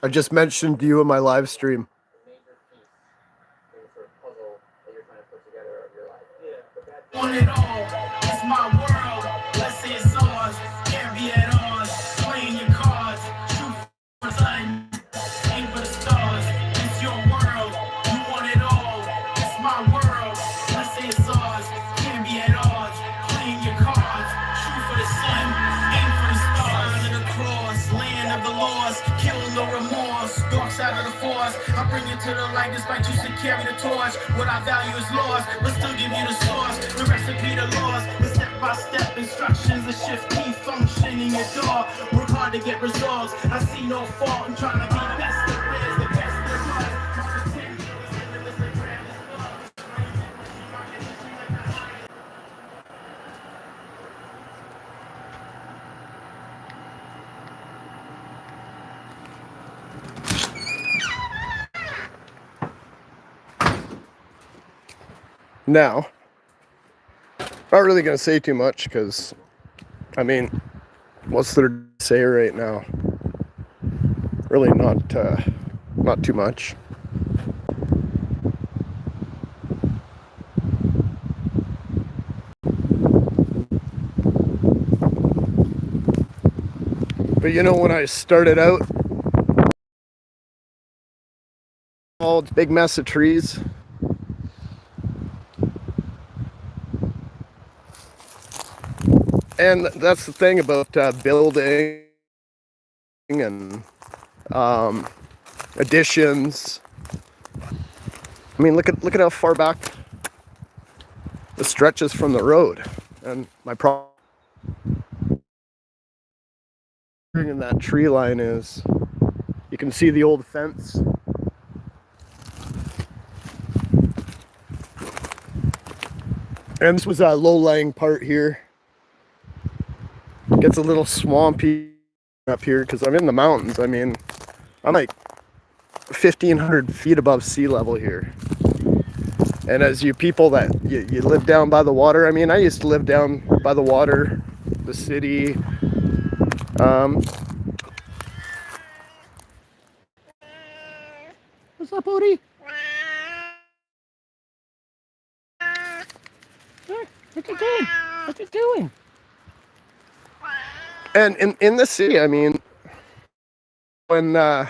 I just mentioned you in my live stream. Want it all, it's my world. Let's say it's ours. Can't be at odds. Playing your cards. Shoot for the sun. Aim for the stars. It's your world. You want it all. It's my world. Let's say it's ours. Can't be at odds. Playing your cards. Shoot for the sun. Aim for the stars. Sign of the cross. Land of the lost. Kill no remorse. Dark side of the force. I bring it to the light despite you should carry the torch. What I value is lost, but still give you the source. The recipe, the laws, the step-by-step instructions, the shift key functioning your door. Work hard to get results. I see no fault in trying to be best there is, the best there was. Now, not really going to say too much because, I mean, what's there to say right now? Really not too much. But you know, when I started out, all big mess of trees. And that's the thing about building and additions. I mean, look at how far back the stretches from the road, and my problem in that tree line is you can see the old fence. And this was a low-lying part here. It gets a little swampy up here because I'm in the mountains. I mean, I'm like 1,500 feet above sea level here. And as you people that you live down by the water, I mean, I used to live down by the water, the city. What's up, Odie? What you doing? What you doing? And in the city, I mean, when a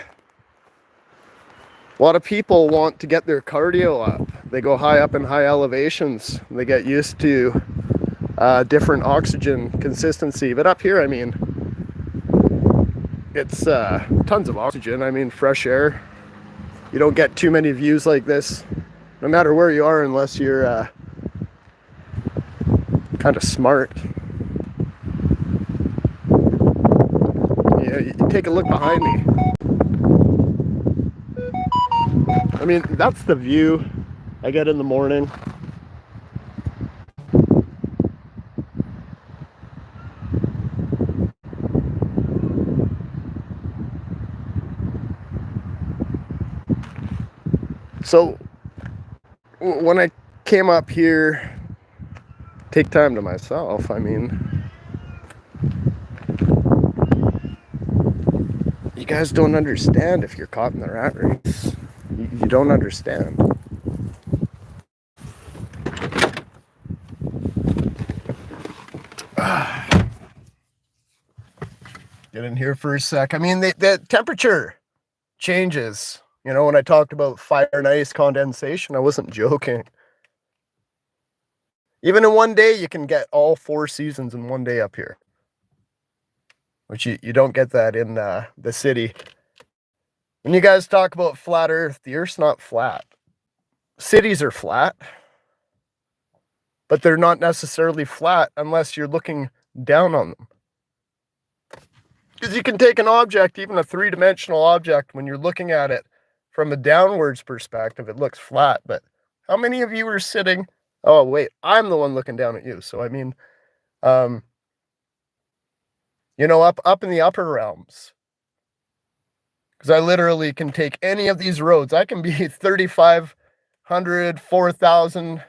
lot of people want to get their cardio up, they go high up in high elevations. They get used to different oxygen consistency. But up here, I mean, it's tons of oxygen. I mean, fresh air. You don't get too many views like this, no matter where you are, unless you're kind of smart. Yeah, you take a look behind me. I mean, that's the view I get in the morning. So when I came up here, take time to myself, I mean, you guys don't understand if you're caught in the rat race. You don't understand. Get in here for a sec. I mean, the temperature changes. You know, when I talked about fire and ice condensation, I wasn't joking. Even in one day, you can get all 4 seasons in one day up here, which you don't get that in the city. When you guys talk about flat Earth, the Earth's not flat. Cities are flat, but they're not necessarily flat unless you're looking down on them. Because you can take an object, even a 3-dimensional object, when you're looking at it from a downwards perspective, it looks flat. But how many of you are sitting? Oh, wait, I'm the one looking down at you. So, I mean, you know, up in the upper realms. Because I literally can take any of these roads. I can be 3,500, 4,000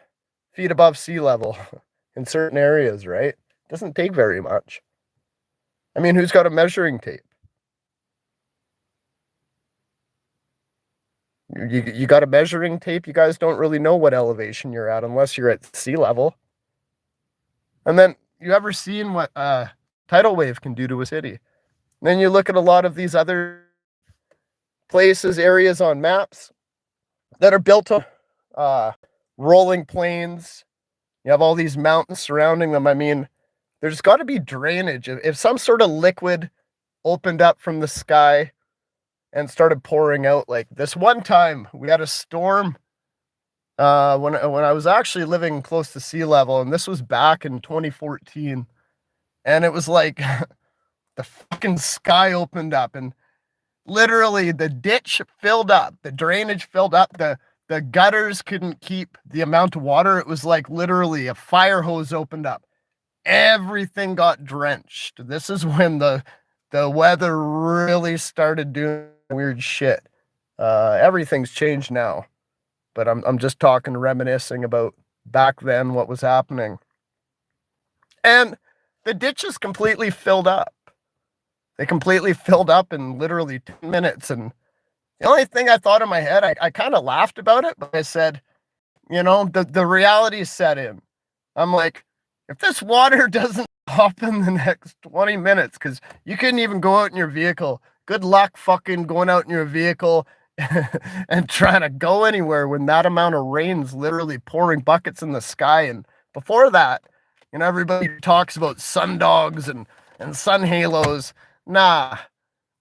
feet above sea level in certain areas, right? It doesn't take very much. I mean, who's got a measuring tape? You got a measuring tape. You guys don't really know what elevation you're at unless you're at sea level. And then you ever seen what tidal wave can do to a city? And then you look at a lot of these other places, areas on maps that are built on rolling plains. You have all these mountains surrounding them. I mean, there's got to be drainage. If some sort of liquid opened up from the sky and started pouring out, like this one time we had a storm when I was actually living close to sea level, and this was back in 2014, and it was like the fucking sky opened up and literally the ditch filled up, the drainage filled up, the gutters couldn't keep the amount of water. It was like literally a fire hose opened up. Everything got drenched. This is when the weather really started doing weird shit. Everything's changed now, but I'm just talking, reminiscing about back then what was happening. And the ditches completely filled up. They completely filled up in literally 10 minutes. And the only thing I thought in my head, I kind of laughed about it, but I said, you know, the reality set in. I'm like, if this water doesn't stop in the next 20 minutes, because you couldn't even go out in your vehicle, good luck fucking going out in your vehicle and trying to go anywhere when that amount of rain's literally pouring buckets in the sky. And before that, you know, everybody talks about sundogs and sun halos. Nah,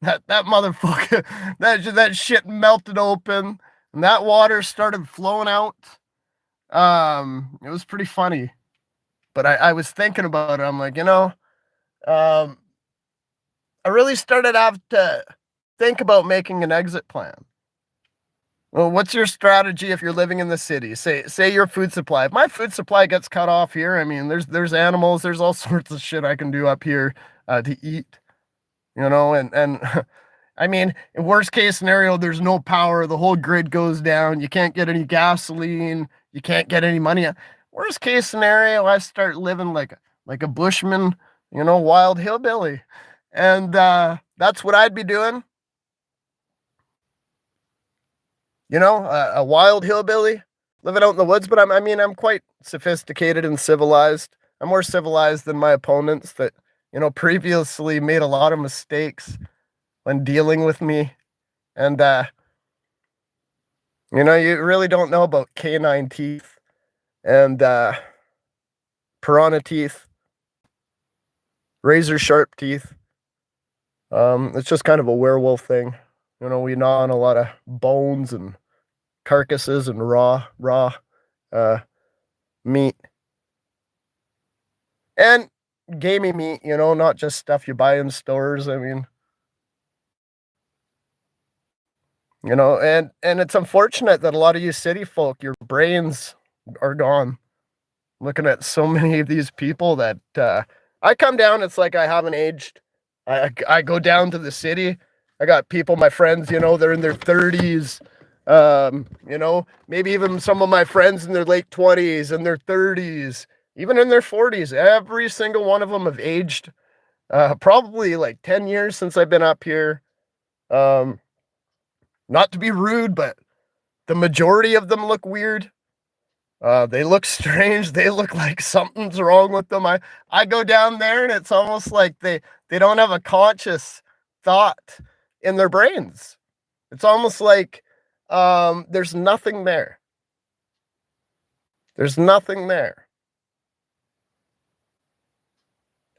that motherfucker, that shit melted open and that water started flowing out. It was pretty funny, but I was thinking about it. I'm like, you know, I really started to have to think about making an exit plan. Well, what's your strategy if you're living in the city? Say your food supply. If my food supply gets cut off here, I mean, there's animals, there's all sorts of shit I can do up here to eat. You know, and I mean, in worst case scenario, there's no power, the whole grid goes down, you can't get any gasoline, you can't get any money. Worst case scenario, I start living like a bushman, you know, wild hillbilly. And that's what I'd be doing. You know, a wild hillbilly living out in the woods, but I'm quite sophisticated and civilized. I'm more civilized than my opponents that, you know, previously made a lot of mistakes when dealing with me. And, you know, you really don't know about canine teeth and piranha teeth, razor sharp teeth. It's just kind of a werewolf thing. You know, we gnaw on a lot of bones and carcasses and raw meat. And gamey meat, you know, not just stuff you buy in stores. I mean, you know, and it's unfortunate that a lot of you city folk, your brains are gone. Looking at so many of these people that I come down, it's like I haven't aged. I go down to the city. I got people, my friends, you know, they're in their 30s. You know, maybe even some of my friends in their late 20s and their 30s, even in their 40s. Every single one of them have aged probably like 10 years since I've been up here. Not to be rude, but the majority of them look weird. They look strange. They look like something's wrong with them. I go down there and it's almost like they don't have a conscious thought in their brains. It's almost like there's nothing there. There's nothing there.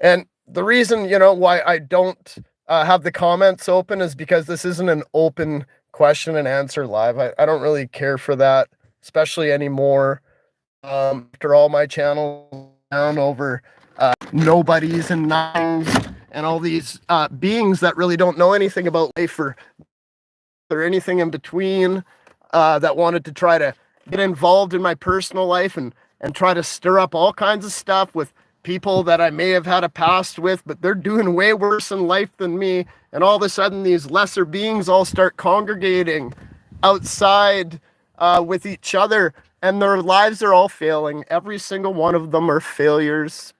And the reason, you know, why I don't have the comments open is because this isn't an open question and answer live. I don't really care for that, especially anymore. After all my channels down over nobodies and nothings and all these beings that really don't know anything about life or anything in between that wanted to try to get involved in my personal life and try to stir up all kinds of stuff with people that I may have had a past with, but they're doing way worse in life than me. And all of a sudden, these lesser beings all start congregating outside with each other, and their lives are all failing. Every single one of them are failures.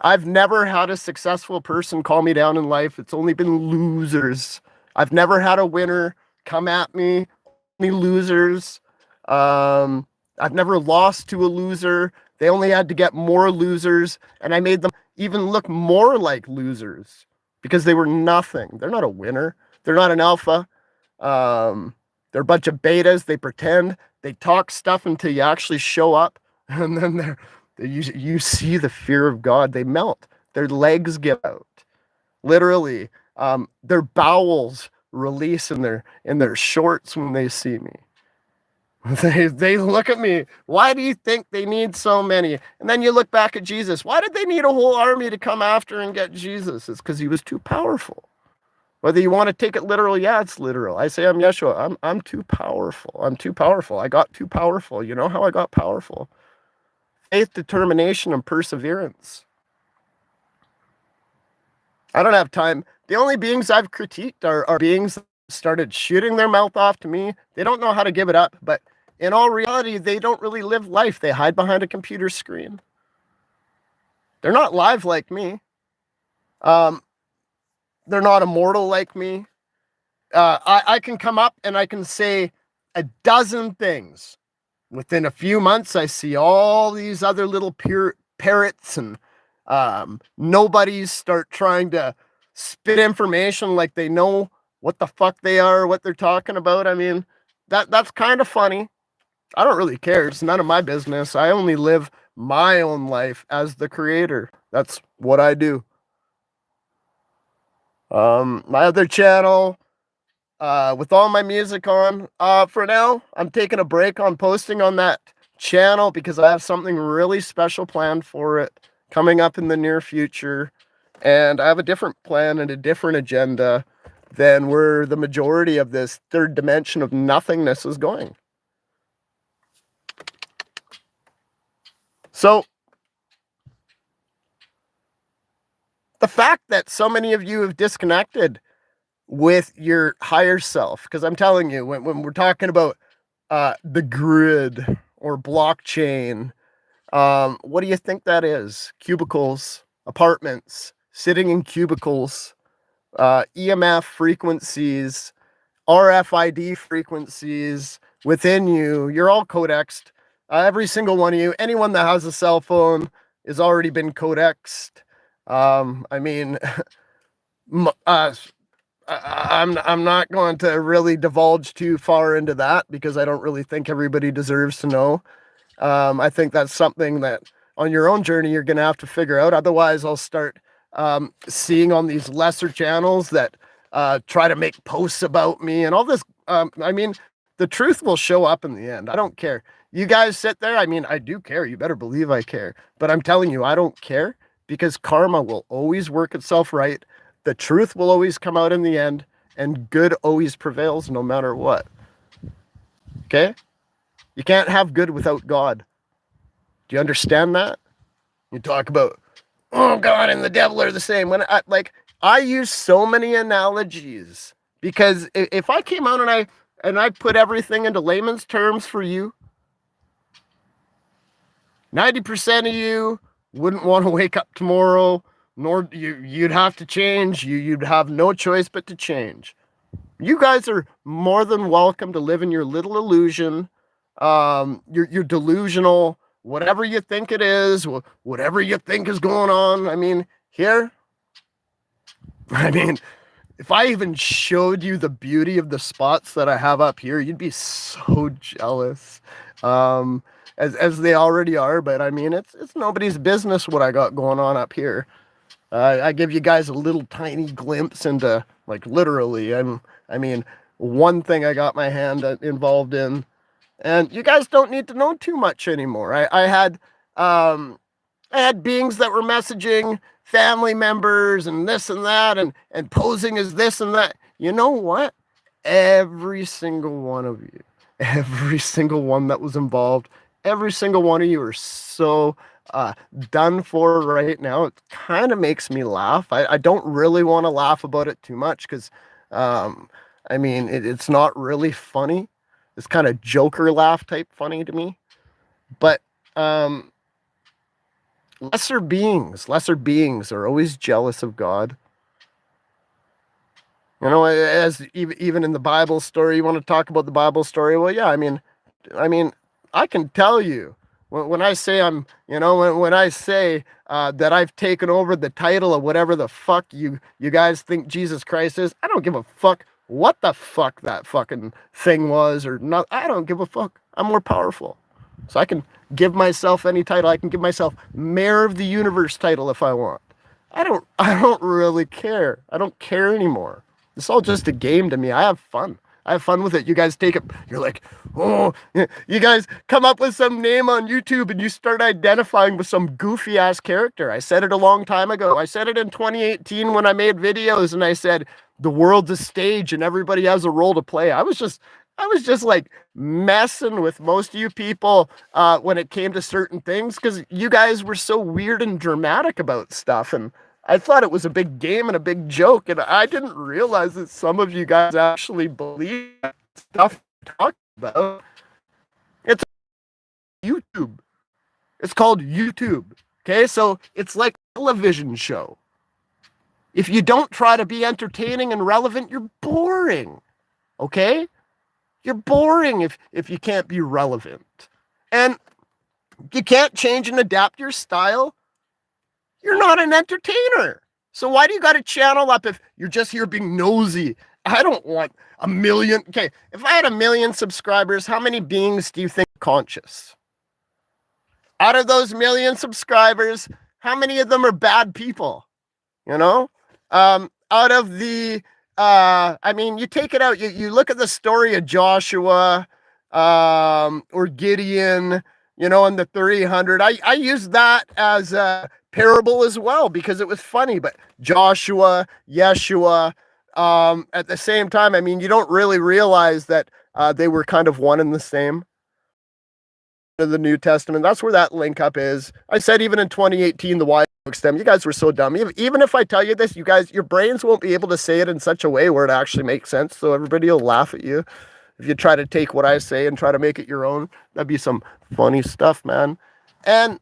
I've never had a successful person call me down in life. It's only been losers. I've never had a winner come at me losers. I've never lost to a loser. They only had to get more losers, and I made them even look more like losers because they were nothing. They're not a winner. They're not an alpha. They're a bunch of betas. They pretend. They talk stuff until you actually show up, and then you see the fear of God. They melt. Their legs give out. Literally, their bowels release in their shorts when they see me. They look at me. Why do you think they need so many? And then you look back at Jesus. Why did they need a whole army to come after and get Jesus? It's because he was too powerful. Whether you want to take it literal, yeah, it's literal. I say I'm Yeshua. I'm too powerful. I'm too powerful. I got too powerful. You know how I got powerful? Faith, determination, and perseverance. I don't have time. The only beings I've critiqued are beings that started shooting their mouth off to me. They don't know how to give it up, but in all reality, they don't really live life. They hide behind a computer screen. They're not live like me. They're not immortal like me. I can come up and I can say a dozen things. Within a few months, I see all these other little parrots and nobodies start trying to spit information like they know what the fuck they are, what they're talking about. I mean, that's kind of funny. I don't really care. It's none of my business. I only live my own life as the creator. That's what I do. My other channel, with all my music on, for now, I'm taking a break on posting on that channel because I have something really special planned for it coming up in the near future. And I have a different plan and a different agenda than where the majority of this third dimension of nothingness is going. So, the fact that so many of you have disconnected with your higher self, because I'm telling you, when we're talking about the grid or blockchain, what do you think that is? Cubicles, apartments, sitting in cubicles, EMF frequencies, RFID frequencies within you. You're all codexed. Every single one of you, anyone that has a cell phone has already been codexed. I mean, I'm not going to really divulge too far into that because I don't really think everybody deserves to know. I think that's something that on your own journey you're going to have to figure out. Otherwise, I'll start seeing on these lesser channels that try to make posts about me and all this. I mean, the truth will show up in the end. I don't care. You guys sit there. I mean, I do care. You better believe I care. But I'm telling you, I don't care because karma will always work itself right. The truth will always come out in the end, and good always prevails no matter what. Okay? You can't have good without God. Do you understand that? You talk about, oh, God and the devil are the same. When I use so many analogies because if I came out and I put everything into layman's terms for you, 90% of you wouldn't want to wake up tomorrow, nor you'd have to change. You'd have no choice but to change. You guys are more than welcome to live in your little illusion. You're delusional, whatever you think it is, whatever you think is going on. I mean, here, if I even showed you the beauty of the spots that I have up here, you'd be so jealous. As they already are, but I mean, it's nobody's business what I got going on up here. I give you guys a little tiny glimpse into, like, literally, I mean, one thing I got my hand involved in, and you guys don't need to know too much anymore. I had beings that were messaging family members and this and that and posing as this and that. You know what? Every single one of you, every single one that was involved, every single one of you are so done for right now. It kind of makes me laugh. I don't really want to laugh about it too much because, I mean, it's not really funny. It's kind of Joker laugh type funny to me. But lesser beings are always jealous of God. You know, as even in the Bible story, you want to talk about the Bible story? Well, yeah, I mean, I can tell you when I say I'm, you know, when I say that I've taken over the title of whatever the fuck you guys think Jesus Christ is, I don't give a fuck what the fuck that fucking thing was or not. I don't give a fuck. I'm more powerful, so I can give myself any title. I can give myself Mayor of the Universe title if I want. I don't really care. I don't care anymore. It's all just a game to me. I have fun. I have fun with it. You guys take it. You're like, oh, you guys come up with some name on YouTube and you start identifying with some goofy ass character. I said it a long time ago. I said it in 2018 when I made videos and I said, the world's a stage and everybody has a role to play. I was just like messing with most of you people when it came to certain things because you guys were so weird and dramatic about stuff. And I thought it was a big game and a big joke, and I didn't realize that some of you guys actually believe that stuff you're talking about. It's YouTube. It's called YouTube. Okay, so it's like a television show. If you don't try to be entertaining and relevant, you're boring. Okay? You're boring if you can't be relevant. And you can't change and adapt your style. You're not an entertainer. So why do you got to channel up if you're just here being nosy? I don't want a million. Okay, if I had a million subscribers, how many beings do you think are conscious? Out of those million subscribers, how many of them are bad people? You know? Out of the, I mean, you take it out, you look at the story of Joshua or Gideon, you know, and the 300. I use that as a parable as well because it was funny, but Joshua, Yeshua, at the same time, I mean, you don't really realize that they were kind of one and the same of the New Testament. That's where that link up is. I said even in 2018, the why stem, you guys were so dumb. Even if I tell you this, you guys, your brains won't be able to say it in such a way where it actually makes sense. So everybody will laugh at you if you try to take what I say and try to make it your own. That'd be some funny stuff, man. And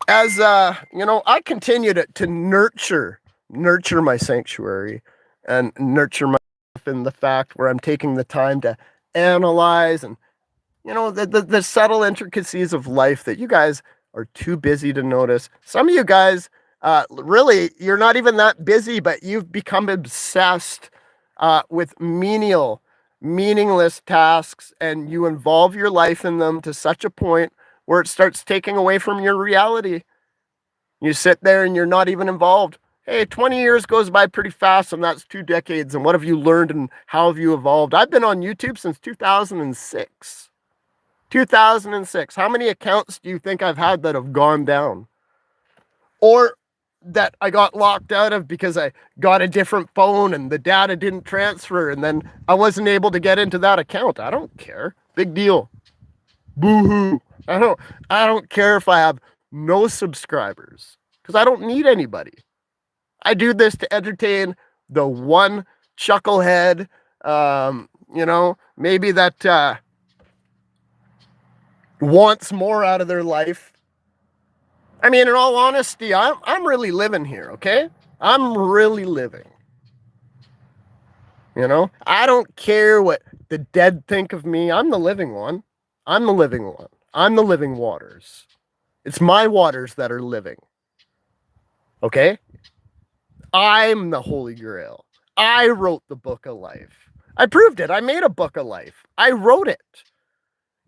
as you know, I continue to nurture my sanctuary and nurture myself in the fact where I'm taking the time to analyze and, you know, the subtle intricacies of life that you guys are too busy to notice. Some of you guys, really, you're not even that busy, but you've become obsessed with meaningless tasks, and you involve your life in them to such a point where it starts taking away from your reality. You sit there and you're not even involved. Hey, 20 years goes by pretty fast, and that's 2 decades. And what have you learned and how have you evolved? I've been on YouTube since 2006. 2006. How many accounts do you think I've had that have gone down? Or that I got locked out of because I got a different phone and the data didn't transfer and then I wasn't able to get into that account. I don't care. Big deal. Boo-hoo. I don't care if I have no subscribers because I don't need anybody. I do this to entertain the one chucklehead, you know, maybe that wants more out of their life. I mean, in all honesty, I'm really living here, okay? I'm really living. You know, I don't care what the dead think of me. I'm the living one. I'm the living one. I'm the living waters. It's my waters that are living. Okay? I'm the Holy Grail. I wrote the book of life. I proved it. I made a book of life. I wrote it.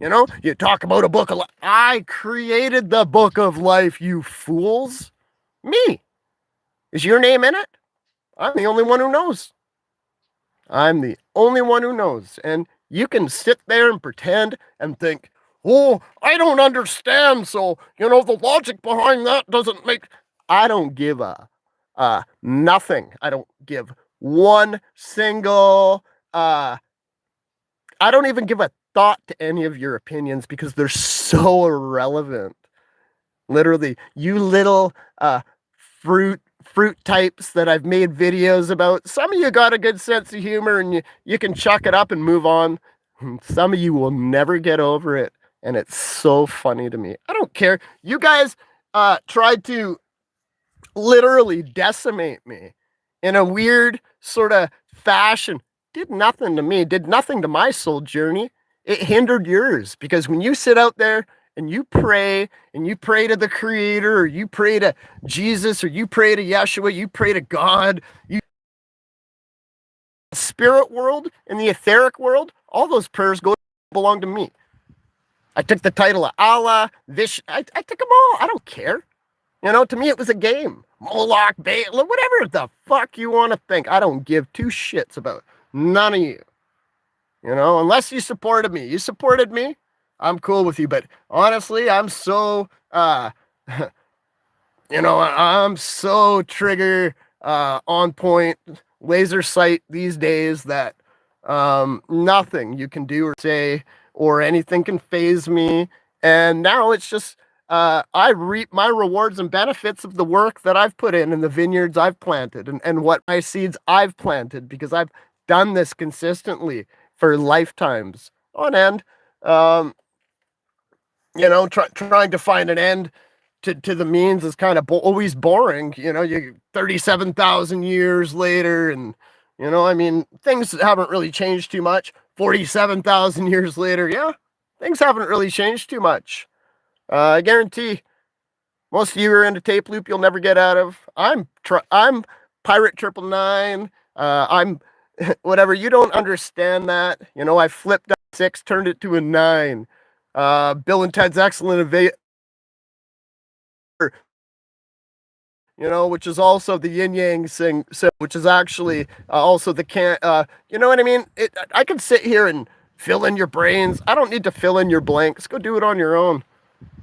You know, you talk about a book of life. I created the book of life, you fools. Me. Is your name in it? I'm the only one who knows. I'm the only one who knows. And you can sit there and pretend and think, oh, I don't understand. So, you know, the logic behind that doesn't make. I don't give a nothing. I don't give one single I don't even give a thought to any of your opinions because they're so irrelevant. Literally, you little fruit types that I've made videos about. Some of you got a good sense of humor and you can chuck it up and move on. Some of you will never get over it. And it's so funny to me. I don't care. You guys tried to literally decimate me in a weird sort of fashion. Did nothing to me, did nothing to my soul journey. It hindered yours, because when you sit out there and you pray to the creator, or you pray to Jesus, or you pray to Yeshua, you pray to God, you spirit world and the etheric world, all those prayers belong to me. I took the title of Allah, I took them all. I don't care. You know, to me, it was a game. Moloch, Baal, whatever the fuck you want to think. I don't give two shits about none of you. You know, unless you supported me. You supported me, I'm cool with you. But honestly, I'm so, you know, I'm so trigger on point, laser sight these days that nothing you can do or say or anything can phase me. And now it's just, I reap my rewards and benefits of the work that I've put in the vineyards I've planted, and what my seeds I've planted, because I've done this consistently for lifetimes on end. You know, trying to find an end to the means is kind of always boring. You know, you 37,000 years later, and you know, I mean, things haven't really changed too much. 47,000 years later, yeah, things haven't really changed too much. I guarantee most of you are into tape loop you'll never get out of. I'm Pirate 999. I'm whatever. You don't understand that. You know, I flipped a 6, turned it to a 9. Bill and Ted's Excellent Adventure, you know, which is also the yin yang thing, so which is actually also the you know what I mean? I can sit here and fill in your brains. I don't need to fill in your blanks. Go do it on your own.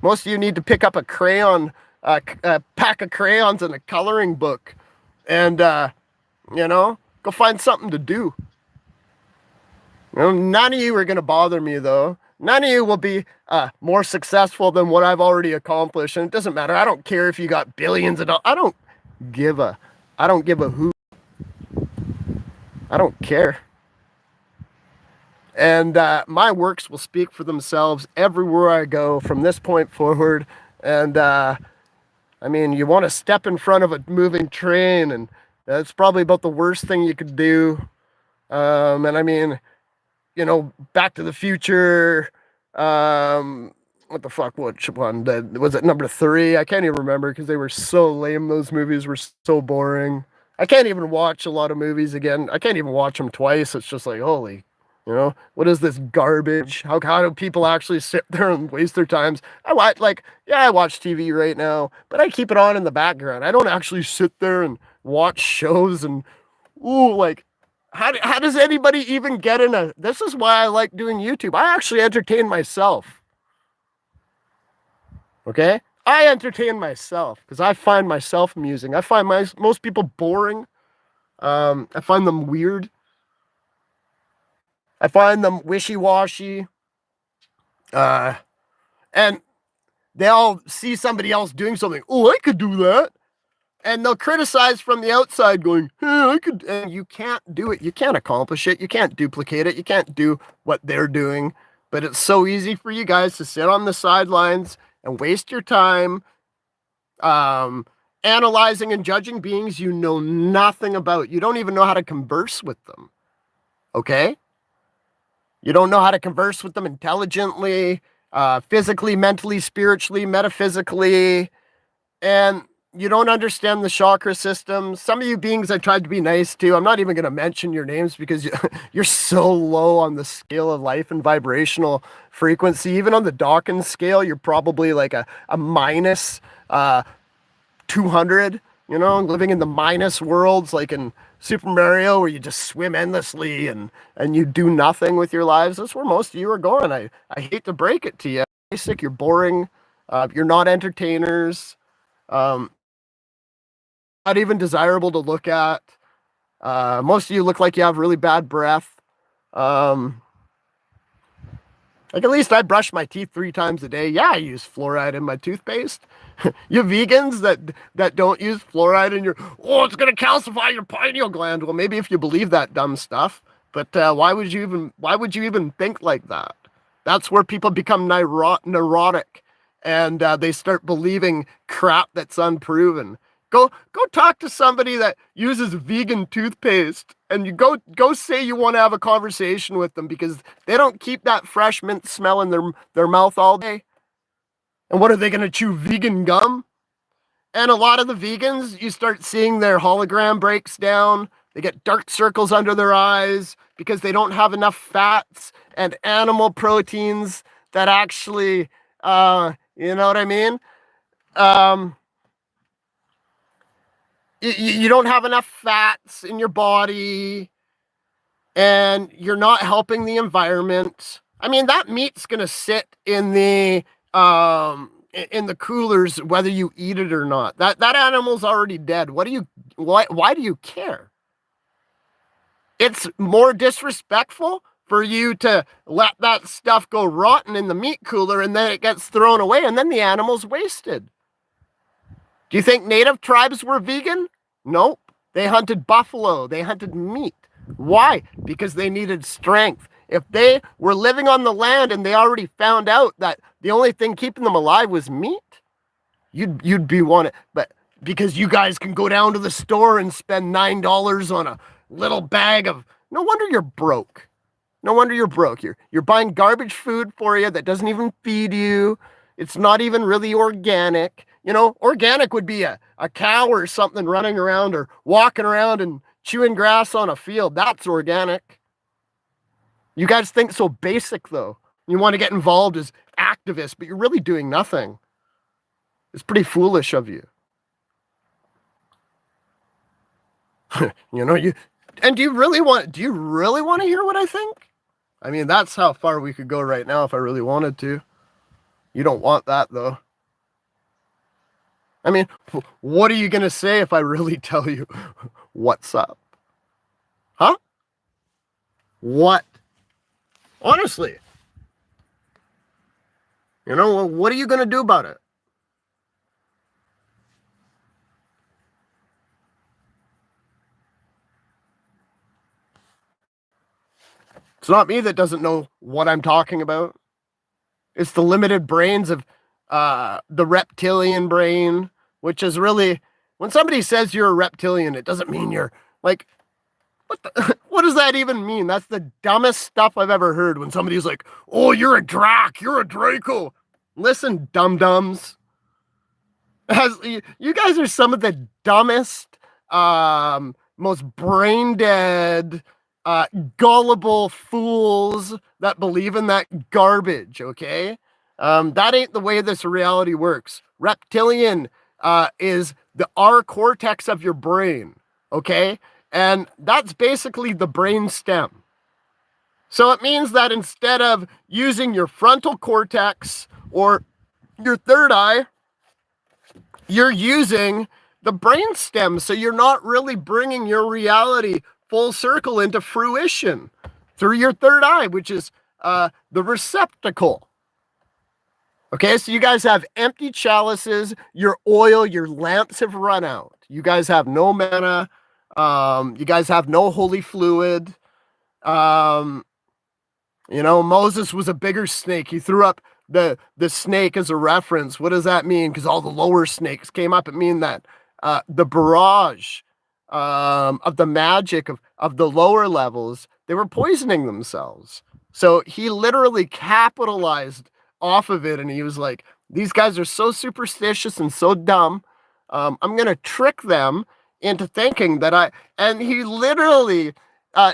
Most of you need to pick up a crayon, a pack of crayons and a coloring book, and you know, go find something to do. You know, none of you are gonna bother me though. None of you will be more successful than what I've already accomplished, and it doesn't matter. I don't care if you got billions of dollars. I don't give a hoot. I don't care. And my works will speak for themselves everywhere I go from this point forward. And I mean, you want to step in front of a moving train, and that's probably about the worst thing you could do. And I mean, you know, Back to the Future, what the fuck, which one? Was it number 3? I can't even remember because they were so lame. Those movies were so boring. I can't even watch a lot of movies again. I can't even watch them twice. It's just like, holy, you know, what is this garbage? How do people actually sit there and waste their times? I watch TV right now, but I keep it on in the background. I don't actually sit there and watch shows and, ooh, like, how does anybody even get in a... This is why I like doing YouTube. I actually entertain myself. Okay? I entertain myself because I find myself amusing. I find most people boring. I find them weird. I find them wishy-washy. And they all see somebody else doing something. Oh, I could do that. And they'll criticize from the outside going, hey, I could, and you can't do it. You can't accomplish it. You can't duplicate it. You can't do what they're doing. But it's so easy for you guys to sit on the sidelines and waste your time analyzing and judging beings you know nothing about. You don't even know how to converse with them. Okay? You don't know how to converse with them intelligently, physically, mentally, spiritually, metaphysically, and you don't understand the chakra system. Some of you beings I tried to be nice to, I'm not even going to mention your names because you're so low on the scale of life and vibrational frequency. Even on the Dawkins scale, you're probably like a minus 200, you know, living in the minus worlds like in Super Mario where you just swim endlessly and you do nothing with your lives. That's where most of you are going. I hate to break it to you. Basic, you're boring. You're not entertainers. Not even desirable to look at. Most of you look like you have really bad breath. Like, at least I brush my teeth 3 times a day. Yeah, I use fluoride in my toothpaste. You vegans that don't use fluoride in your, oh, it's gonna calcify your pineal gland. Well, maybe if you believe that dumb stuff, but why would you even think like that? That's where people become neurotic, and they start believing crap that's unproven. Go talk to somebody that uses vegan toothpaste, and you go say you want to have a conversation with them because they don't keep that fresh mint smell in their mouth all day. And what are they going to chew vegan gum? And a lot of the vegans, you start seeing their hologram breaks down. They get dark circles under their eyes because they don't have enough fats and animal proteins that actually, you know what I mean? Um, you don't have enough fats in your body, and you're not helping the environment. I mean, that meat's gonna sit in the coolers whether you eat it or not. That animal's already dead. Why do you care? It's more disrespectful for you to let that stuff go rotten in the meat cooler and then it gets thrown away and then the animal's wasted. Do you think native tribes were vegan? Nope. They hunted buffalo. They hunted meat. Why? Because they needed strength. If they were living on the land and they already found out that the only thing keeping them alive was meat, you'd be wanting. But because you guys can go down to the store and spend $9 on a little bag of, no wonder you're broke. No wonder you're broke. You're buying garbage food for you that doesn't even feed you. It's not even really organic. You know, organic would be a cow or something running around or walking around and chewing grass on a field. That's organic. You guys think so basic, though. You want to get involved as activists, but you're really doing nothing. It's pretty foolish of you. You know, do you really want to hear what I think? I mean, that's how far we could go right now if I really wanted to. You don't want that, though. I mean, what are you going to say if I really tell you what's up? Huh? What? Honestly. You know, well, what are you going to do about it? It's not me that doesn't know what I'm talking about. It's the limited brains of the reptilian brain, which is really, when somebody says you're a reptilian, it doesn't mean you're like, what does that even mean? That's the dumbest stuff I've ever heard when somebody's like, oh, you're a Drac, you're a Draco. Listen, dum-dums. You guys are some of the dumbest, most brain-dead, gullible fools that believe in that garbage, okay? That ain't the way this reality works. Reptilian is the R cortex of your brain, okay? And that's basically the brain stem. So it means that instead of using your frontal cortex or your third eye, you're using the brain stem. So you're not really bringing your reality full circle into fruition through your third eye, which is the receptacle. Okay, so you guys have empty chalices, your oil, your lamps have run out. You guys have no mana. You guys have no holy fluid. You know, Moses was a bigger snake. He threw up the snake as a reference. What does that mean? Because all the lower snakes came up. It mean that the barrage of the magic of the lower levels, they were poisoning themselves. So he literally capitalized off of it, and he was like, these guys are so superstitious and so dumb. I'm going to trick them into thinking that and he literally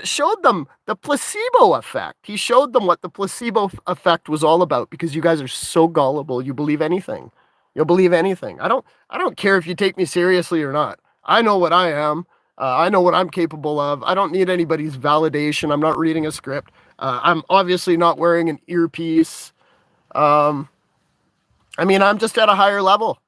showed them the placebo effect. He showed them what the placebo effect was all about because you guys are so gullible. You believe anything. You'll believe anything. I don't care if you take me seriously or not. I know what I am. I know what I'm capable of. I don't need anybody's validation. I'm not reading a script. I'm obviously not wearing an earpiece. I mean, I'm just at a higher level,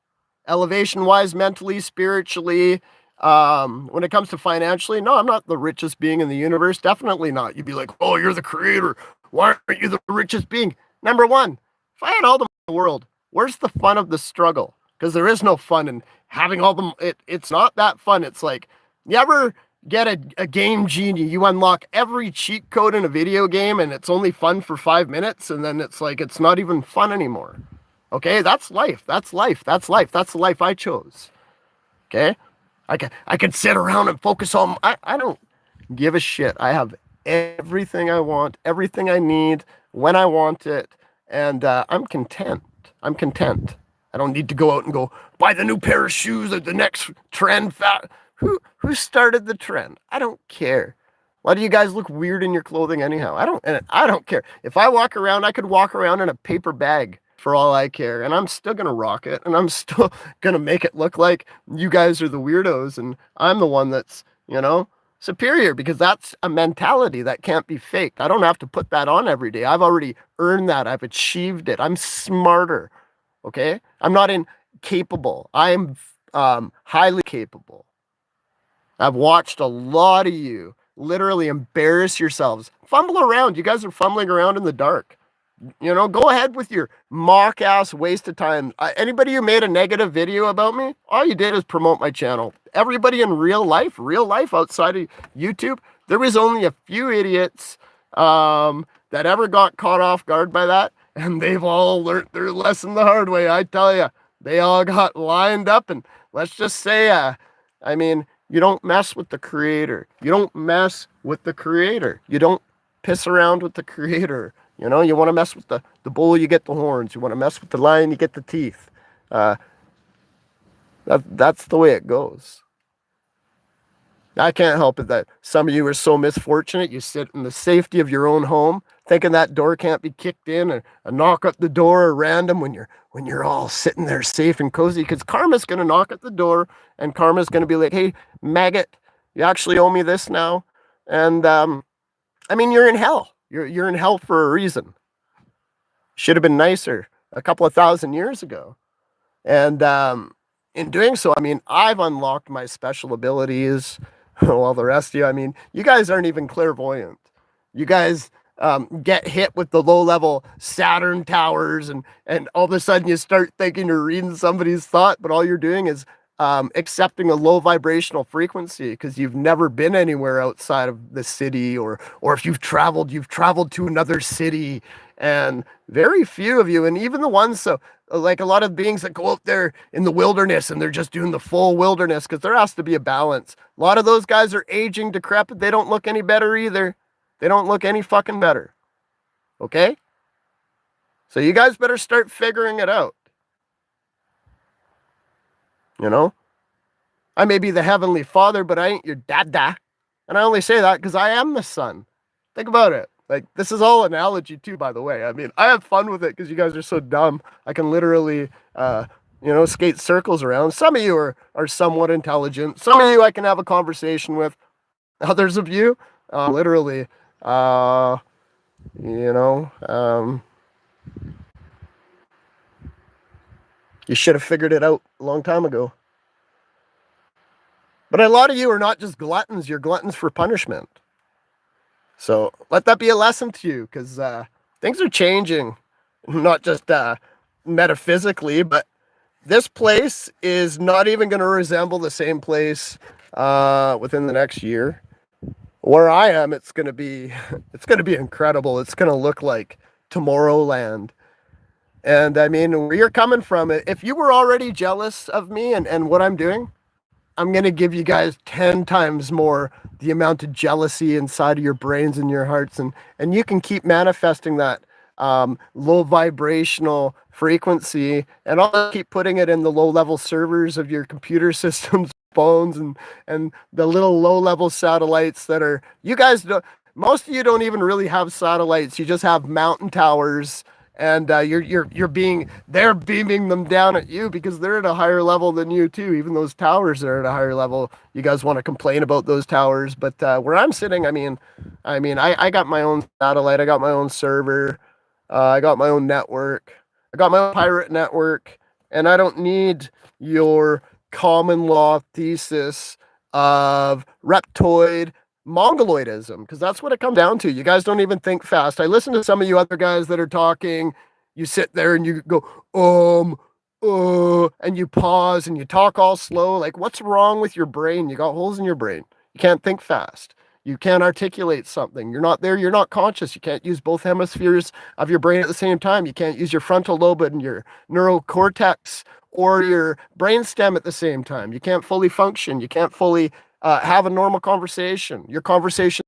elevation-wise, mentally, spiritually. When it comes to financially, no, I'm not the richest being in the universe. Definitely not. You'd be like, oh, you're the creator. Why aren't you the richest being? Number one, if I had all the money in the world, where's the fun of the struggle? Because there is no fun in having all the. It's not that fun. It's like, you ever get a game genie. You unlock every cheat code in a video game and it's only fun for 5 minutes. And then it's like, it's not even fun anymore. Okay. That's life. That's life. That's life. That's the life I chose. Okay. I can sit around and focus on, I don't give a shit. I have everything I want, everything I need when I want it. And I'm content. I'm content. I don't need to go out and go buy the new pair of shoes or the next trend. Who started the trend? I don't care. Why do you guys look weird in your clothing anyhow? I don't care. If I walk around, I could walk around in a paper bag for all I care, and I'm still gonna rock it, and I'm still gonna make it look like you guys are the weirdos, and I'm the one that's, superior, because that's a mentality that can't be faked. I don't have to put that on every day. I've already earned that. I've achieved it. I'm smarter. Okay? I'm not incapable. I'm highly capable. I've watched a lot of you literally embarrass yourselves. Fumble around. You guys are fumbling around in the dark. Go ahead with your mock ass waste of time. Anybody who made a negative video about me, all you did is promote my channel. Everybody in real life outside of YouTube, there was only a few idiots that ever got caught off guard by that, and they've all learned their lesson the hard way. I tell you, they all got lined up, and let's just say, you don't mess with the creator. You don't mess with the creator. You don't piss around with the creator. You want to mess with the bull, you get the horns. You want to mess with the lion, you get the teeth. That's the way it goes. I can't help it that some of you are so misfortunate. You sit in the safety of your own home, thinking that door can't be kicked in, and a knock at the door at random when you're all sitting there safe and cozy. Because karma's going to knock at the door, and karma's going to be like, "Hey, maggot, you actually owe me this now." And you're in hell. You're in hell for a reason. Should have been nicer a couple of thousand years ago. And in doing so, I've unlocked my special abilities. While the rest of you, you guys aren't even clairvoyant. You guys get hit with the low-level Saturn towers, and all of a sudden you start thinking you're reading somebody's thought, but all you're doing is accepting a low vibrational frequency because you've never been anywhere outside of the city, or if you've traveled to another city, and very few of you, and even the ones, so like a lot of beings that go out there in the wilderness and they're just doing the full wilderness, because there has to be a balance. A lot of those guys are aging, decrepit. They don't look any better either. They don't look any fucking better. Okay? So you guys better start figuring it out. I may be the Heavenly Father, but I ain't your dada. And I only say that because I am the son. Think about it. Like, this is all analogy too, by the way. I have fun with it because you guys are so dumb. I can literally, skate circles around. Some of you are somewhat intelligent. Some of you I can have a conversation with. Others of you, literally, you should have figured it out a long time ago. But a lot of you are not just gluttons. You're gluttons for punishment. So let that be a lesson to you, because things are changing, not just metaphysically, but this place is not even going to resemble the same place within the next year. Where I am, it's going to be incredible. It's going to look like Tomorrowland. And where you're coming from, if you were already jealous of me and what I'm doing, I'm going to give you guys 10 times more the amount of jealousy inside of your brains and your hearts. And you can keep manifesting that low vibrational frequency, and I'll keep putting it in the low level servers of your computer systems, phones, and the little low level satellites that are, you guys don't, most of you don't even really have satellites. You just have mountain towers. And they're beaming them down at you because they're at a higher level than you too. Even those towers are at a higher level. You guys want to complain about those towers, but where I'm sitting, I got my own satellite, I got my own server, I got my own network, I got my own pirate network, and I don't need your common law thesis of reptoid Mongoloidism, because that's what it comes down to. You guys don't even think fast. I listen to some of you other guys that are talking. You sit there and you go, and you pause and you talk all slow. Like, what's wrong with your brain? You got holes in your brain. You can't think fast. You can't articulate something. You're not there. You're not conscious. You can't use both hemispheres of your brain at the same time. You can't use your frontal lobe and your neurocortex or your brainstem at the same time. You can't fully function. You can't fully have a normal conversation. Your conversation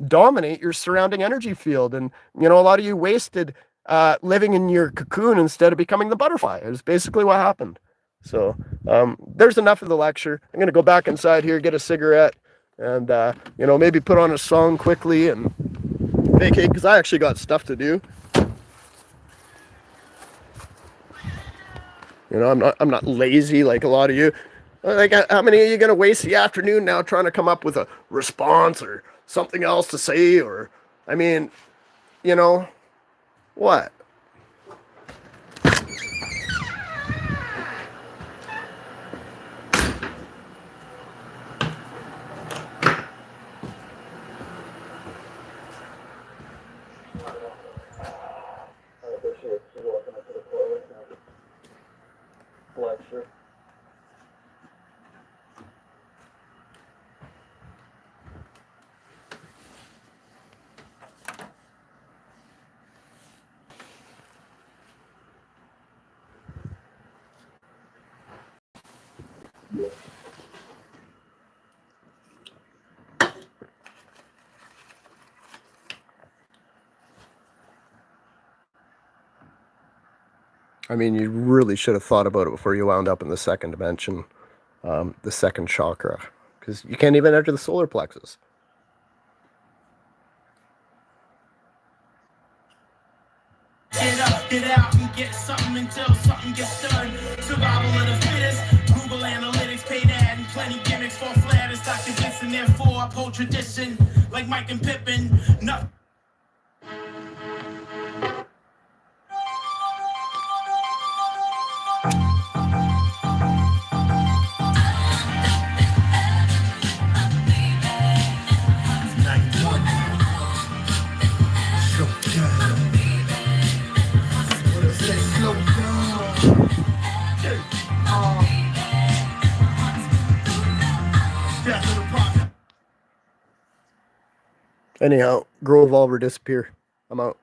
dominate your surrounding energy field. And, a lot of you wasted living in your cocoon instead of becoming the butterfly. It's basically what happened. So there's enough of the lecture. I'm going to go back inside here, get a cigarette, and, maybe put on a song quickly and vacate because I actually got stuff to do. I'm not lazy like a lot of you. Like, how many of you going to waste the afternoon now trying to come up with a response or something else to say? Or, what? Lecture. You really should have thought about it before you wound up in the second dimension, the second chakra, because you can't even enter the solar plexus. Get up, get out, and get something until something gets done. Survival of the fittest, Google Analytics, paid ad, and plenty gimmicks for flat. It's Dr. Vincent, therefore uphold tradition, like Mike and Pippin. Nothing. Anyhow, grow, evolve, or disappear. I'm out.